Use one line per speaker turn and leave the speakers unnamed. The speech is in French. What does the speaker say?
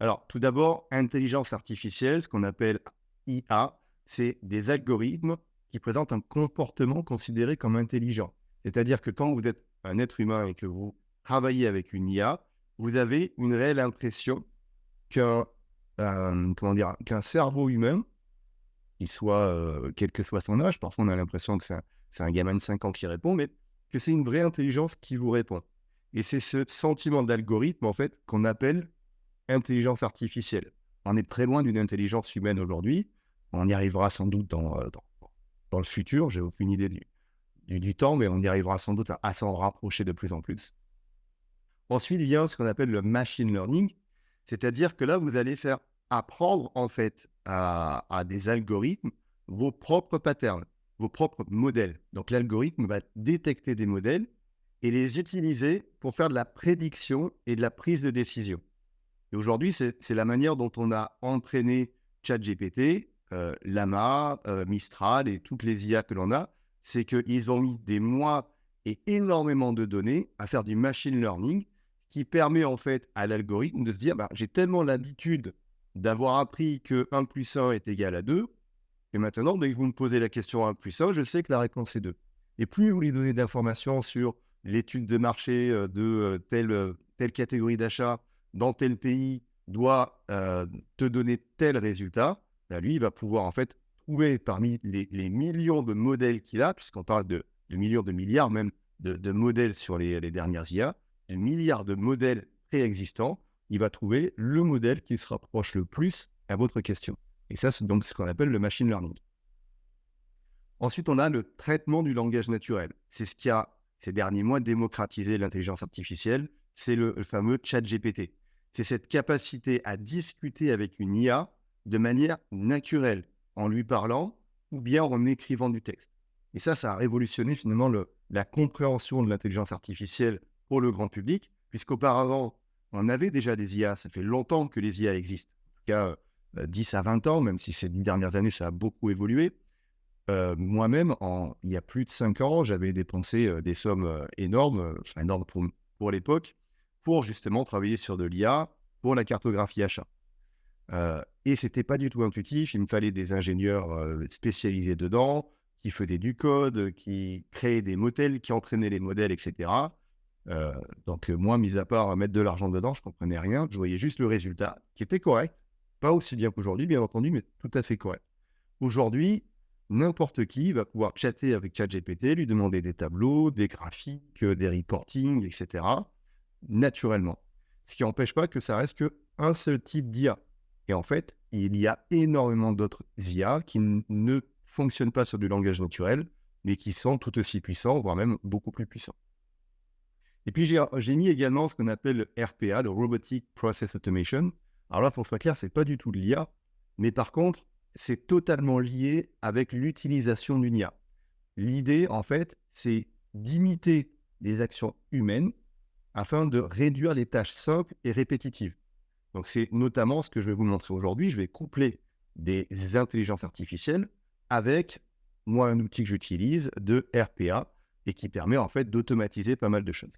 Alors, tout d'abord, intelligence artificielle, ce qu'on appelle IA, c'est des algorithmes qui présentent un comportement considéré comme intelligent. C'est-à-dire que quand vous êtes un être humain et que vous travaillez avec une IA, vous avez une réelle impression qu'un qu'un cerveau humain, qu'il soit, quel que soit son âge, parfois on a l'impression que c'est un gamin de 5 ans qui répond, mais que c'est une vraie intelligence qui vous répond. Et c'est ce sentiment d'algorithme, en fait, qu'on appelle intelligence artificielle. On est très loin d'une intelligence humaine aujourd'hui. On y arrivera sans doute dans le futur. J'ai aucune idée du temps, mais on y arrivera sans doute à s'en rapprocher de plus en plus. Ensuite vient ce qu'on appelle le machine learning, c'est-à-dire que là, vous allez faire apprendre en fait à des algorithmes vos propres patterns, vos propres modèles. Donc l'algorithme va détecter des modèles et les utiliser pour faire de la prédiction et de la prise de décision. Et aujourd'hui, c'est la manière dont on a entraîné ChatGPT, Llama, Mistral et toutes les IA que l'on a. C'est qu'ils ont mis des mois et énormément de données à faire du machine learning, qui permet en fait à l'algorithme de se dire bah, j'ai tellement l'habitude d'avoir appris que 1 plus 1 est égal à 2, et maintenant, dès que vous me posez la question 1 plus 1, je sais que la réponse est 2. Et plus vous lui donnez d'informations sur l'étude de marché telle catégorie d'achat dans tel pays doit te donner tel résultat, bah, lui, il va pouvoir en fait trouver parmi les millions de modèles qu'il a, puisqu'on parle de millions, de milliards même de modèles sur les dernières IA, de milliards de modèles préexistants, il va trouver le modèle qui se rapproche le plus à votre question. Et ça, c'est donc ce qu'on appelle le machine learning. Ensuite, on a le traitement du langage naturel. C'est ce qui a, ces derniers mois, démocratisé l'intelligence artificielle. C'est le fameux ChatGPT. C'est cette capacité à discuter avec une IA de manière naturelle, en lui parlant ou bien en écrivant du texte. Et ça a révolutionné finalement la compréhension de l'intelligence artificielle pour le grand public, puisqu'auparavant, on avait déjà des IA. Ça fait longtemps que les IA existent. En tout cas, 10 à 20 ans, même si ces 10 dernières années, ça a beaucoup évolué. Moi-même, il y a plus de 5 ans, j'avais dépensé des sommes énormes, enfin énormes pour l'époque, pour justement travailler sur de l'IA pour la cartographie achat. Et c'était pas du tout intuitif, il me fallait des ingénieurs spécialisés dedans, qui faisaient du code, qui créaient des modèles, qui entraînaient les modèles, etc. Donc moi, mis à part mettre de l'argent dedans, je comprenais rien, je voyais juste le résultat, qui était correct, pas aussi bien qu'aujourd'hui, bien entendu, mais tout à fait correct. Aujourd'hui, n'importe qui va pouvoir chatter avec ChatGPT, lui demander des tableaux, des graphiques, des reportings, etc., naturellement. Ce qui n'empêche pas que ça reste qu'un seul type d'IA. Et en fait, il y a énormément d'autres IA qui ne fonctionnent pas sur du langage naturel, mais qui sont tout aussi puissants, voire même beaucoup plus puissants. Et puis, j'ai mis également ce qu'on appelle le RPA, le Robotic Process Automation. Alors là, pour soit clair, ce n'est pas du tout de l'IA, mais par contre, c'est totalement lié avec l'utilisation d'une IA. L'idée, en fait, c'est d'imiter des actions humaines afin de réduire les tâches simples et répétitives. Donc, c'est notamment ce que je vais vous montrer aujourd'hui. Je vais coupler des intelligences artificielles avec, moi, un outil que j'utilise de RPA et qui permet, en fait, d'automatiser pas mal de choses.